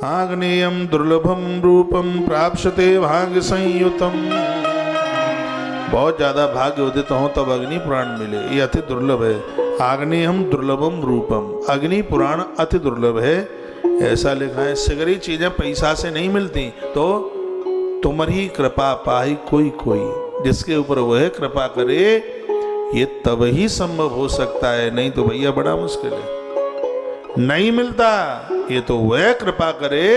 आग्नेयम दुर्लभम रूपम प्राप्स्यते भाग्य संयुतम। बहुत ज्यादा भाग्य उदित हो तब अग्नि पुराण मिले, ये अति दुर्लभ है। आग्नेयम दुर्लभम रूपम, अग्नि पुराण अति दुर्लभ है, ऐसा लिखा है। सिगरी चीजें पैसा से नहीं मिलती, तो तुम्हारी कृपा पाई कोई कोई, जिसके ऊपर वह कृपा करे ये तब ही संभव हो सकता है, नहीं तो भैया बड़ा मुश्किल है, नहीं मिलता। ये तो वह कृपा करे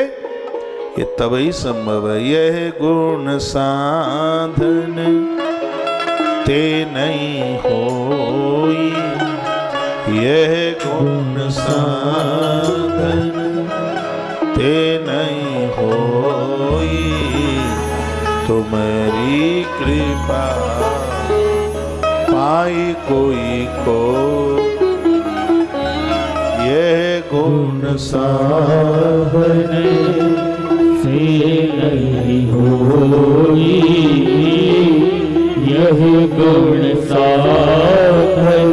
ये तब ही संभव है। यह गुण साधन ते नहीं होई, यह गुण साधन ते नहीं होई, तुम्हारी कृपा पाई कोई को। यह गुण साधन से नहीं होई, यह गुण साधन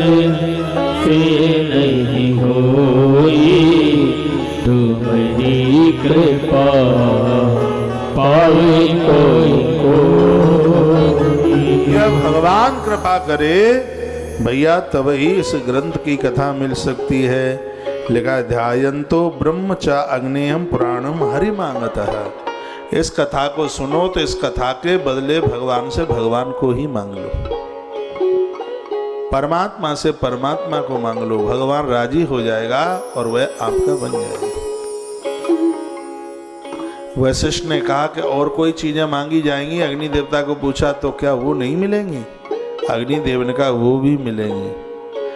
से नहीं होई, तुम्हारी कृपा पावे कोई को। यह भगवान कृपा करे भैया तब ही इस ग्रंथ की कथा मिल सकती है। लिखा ध्यायन्तो ब्रह्म च अग्नेयम पुराणम हरि मांगतः। इस कथा को सुनो तो इस कथा के बदले भगवान से भगवान को ही मांग लो, परमात्मा से परमात्मा को मांग लो, भगवान राजी हो जाएगा और वह आपका बन जाएगा। वशिष्ठ ने कहा कि और कोई चीजें मांगी जाएंगी, अग्नि देवता को पूछा तो क्या वो नहीं मिलेंगी? अग्निदेव ने कहा वो भी मिलेंगी।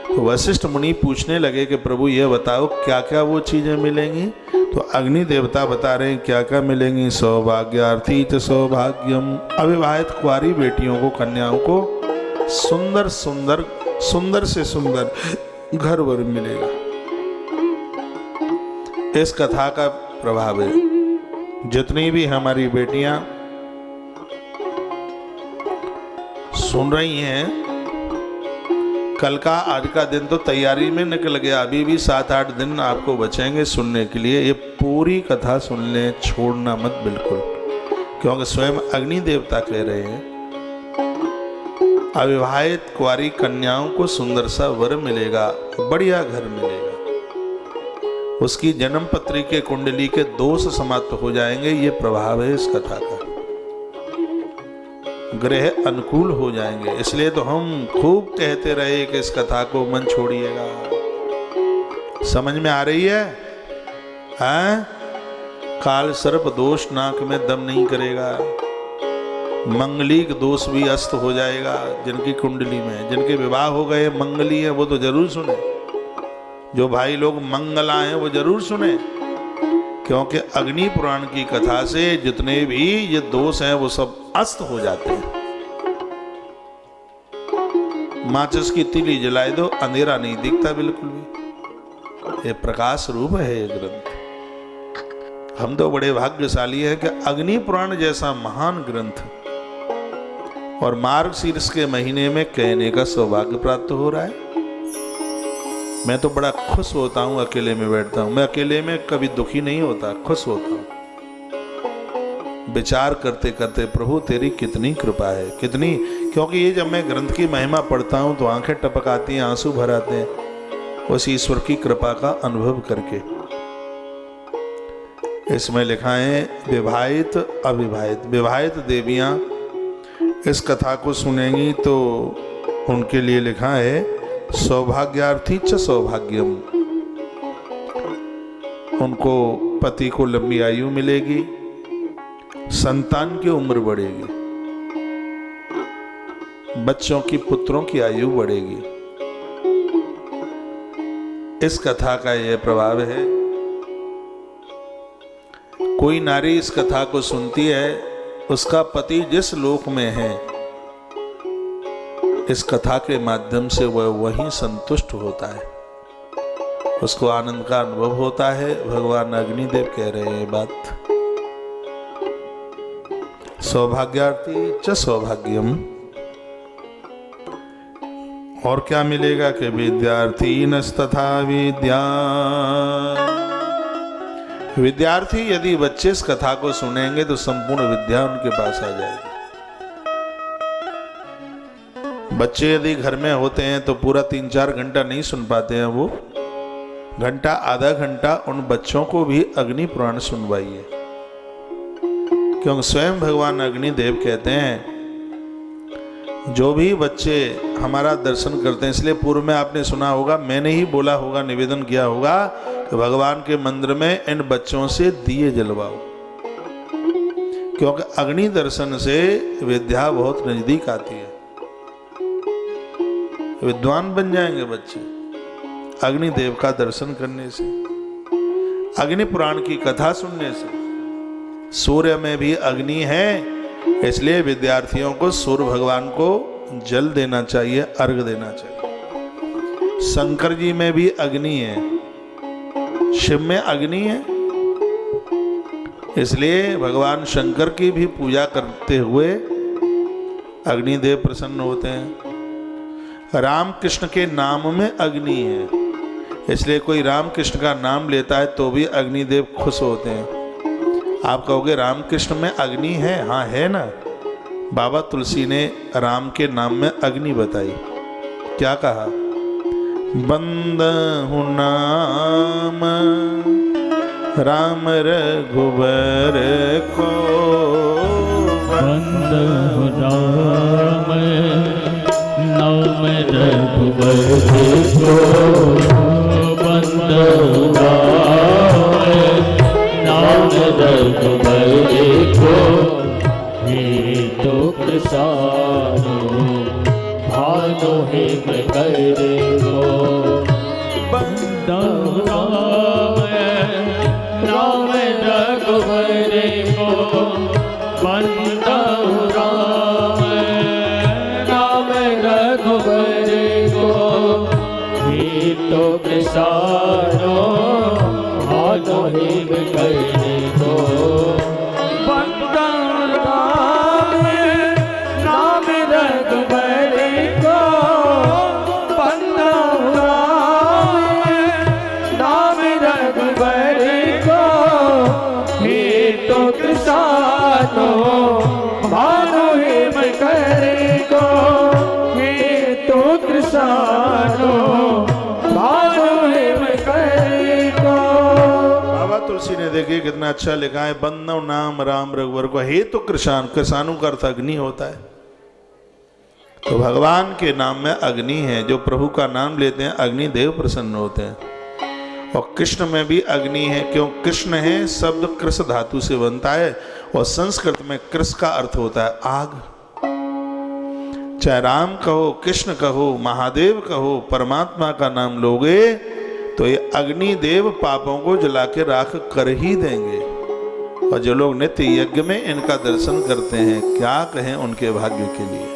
तो वशिष्ठ मुनि पूछने लगे कि प्रभु ये बताओ क्या क्या वो चीजें मिलेंगी? तो अग्नि देवता बता रहे हैं क्या क्या मिलेंगी। सौभाग्यार्थी च सौभाग्यम, अविवाहित कुंवारी बेटियों को, कन्याओं को सुंदर सुंदर सुंदर से सुंदर घर वर मिलेगा। इस कथा का प्रभाव है, जितनी भी हमारी बेटियां सुन रही हैं, कल का आज का दिन तो तैयारी में निकल गया, अभी भी 7-8 दिन आपको बचेंगे सुनने के लिए। ये पूरी कथा सुन लें, छोड़ना मत बिल्कुल, क्योंकि स्वयं अग्नि देवता कह रहे हैं अविवाहित कुंवारी कन्याओं को सुंदर सा वर मिलेगा, बढ़िया घर मिलेगा, उसकी जन्म पत्री के कुंडली के दोष समाप्त हो जाएंगे। ये प्रभाव है इस कथा का, ग्रह अनुकूल हो जाएंगे। इसलिए तो हम खूब कहते रहे कि इस कथा को मन छोड़िएगा। समझ में आ रही है? हैं? काल सर्प दोष नाक में दम नहीं करेगा, मंगलिक दोष भी अस्त हो जाएगा। जिनकी कुंडली में, जिनके विवाह हो गए मंगली है, वो तो जरूर सुने। जो भाई लोग मंगला हैं वो जरूर सुने, क्योंकि अग्नि पुराण की कथा से जितने भी ये दोष हैं वो सब अस्त हो जाते हैं। माचिस की तिली जलाए दो, अंधेरा नहीं दिखता बिल्कुल भी। ये प्रकाश रूप है ये ग्रंथ। हम तो बड़े भाग्यशाली हैं कि अग्नि पुराण जैसा महान ग्रंथ और मार्गशीर्ष के महीने में कहने का सौभाग्य प्राप्त हो रहा है। मैं तो बड़ा खुश होता हूँ अकेले में बैठता हूँ। मैं अकेले में कभी दुखी नहीं होता, खुश होता हूँ। विचार करते करते प्रभु तेरी कितनी कृपा है, कितनी, क्योंकि ये जब मैं ग्रंथ की महिमा पढ़ता हूँ तो आंखें टपक आती हैं, आंसू भर आते हैं उस ईश्वर की कृपा का अनुभव करके। इसमें लिखा है विवाहित अविवाहित, विवाहित देवियां इस कथा को सुनेंगी तो उनके लिए लिखा है सौभाग्यार्थी च सौभाग्यम, उनको पति को लंबी आयु मिलेगी, संतान की उम्र बढ़ेगी, बच्चों की, पुत्रों की आयु बढ़ेगी। इस कथा का यह प्रभाव है। कोई नारी इस कथा को सुनती है, उसका पति जिस लोक में है, इस कथा के माध्यम से वह वहीं संतुष्ट होता है, उसको आनंद का अनुभव होता है। भगवान अग्निदेव कह रहे हैं बात। सौभाग्यार्थी च सौभाग्यम, और क्या मिलेगा कि विद्यार्थी नस्तथा विद्या, विद्यार्थी यदि बच्चे इस कथा को सुनेंगे तो संपूर्ण विद्या उनके पास आ जाएगी। बच्चे यदि घर में होते हैं तो पूरा 3-4 घंटा नहीं सुन पाते हैं, वो घंटा आधा घंटा उन बच्चों को भी अग्नि पुराण सुनवाइए, क्योंकि स्वयं भगवान अग्निदेव कहते हैं जो भी बच्चे हमारा दर्शन करते हैं, इसलिए पूर्व में आपने सुना होगा, मैंने ही बोला होगा, निवेदन किया होगा कि भगवान के मंदिर में इन बच्चों से दिए जलवाओ, क्योंकि अग्नि दर्शन से विद्या बहुत नजदीक आती है, विद्वान बन जाएंगे बच्चे अग्निदेव का दर्शन करने से, अग्नि पुराण की कथा सुनने से। सूर्य में भी अग्नि है, इसलिए विद्यार्थियों को सूर्य भगवान को जल देना चाहिए, अर्घ देना चाहिए। शंकर जी में भी अग्नि है, शिव में अग्नि है, इसलिए भगवान शंकर की भी पूजा करते हुए अग्निदेव प्रसन्न होते हैं। राम कृष्ण के नाम में अग्नि है, इसलिए कोई राम कृष्ण का नाम लेता है तो भी अग्निदेव खुश होते हैं। आप कहोगे राम कृष्ण में अग्नि है? हाँ है ना। बाबा तुलसी ने राम के नाम में अग्नि बताई, क्या कहा? बंदहु नाम राम रघुबर को, बंदहु राम नाम रघुबर को, बंदहु राम नाम रघुबर को, हे तो प्रसादो भानो हे करे को। बंदहु राम नाम रघुबर को, बंदहु राम नाम रघुबर को, हे तो प्रसादो भानो हे करे को। बंदहु राम नाम रघुबर को, बंदहु राम नाम रघुबर को, हे तो कृष्णो भानो हे करे को, हे तो कृष्णो भानो हे करे को। बाबा तुलसी ने देखिए कितना अच्छा लिखा है, बंदव नाम राम रघुवर को, हे तो कृषाण, कृषाणु का अर्थ अग्नि होता है। तो भगवान के नाम में अग्नि है, जो प्रभु का नाम लेते हैं अग्निदेव प्रसन्न होते हैं। और कृष्ण में भी अग्नि है, क्यों? कृष्ण है शब्द कृष धातु से बनता है, और संस्कृत में कृष का अर्थ होता है आग। चाहे राम कहो, कृष्ण कहो, महादेव कहो, परमात्मा का नाम लोगे तो ये अग्निदेव पापों को जला के राख कर ही देंगे। और जो लोग नित्य यज्ञ में इनका दर्शन करते हैं, क्या कहें उनके भाग्य के लिए।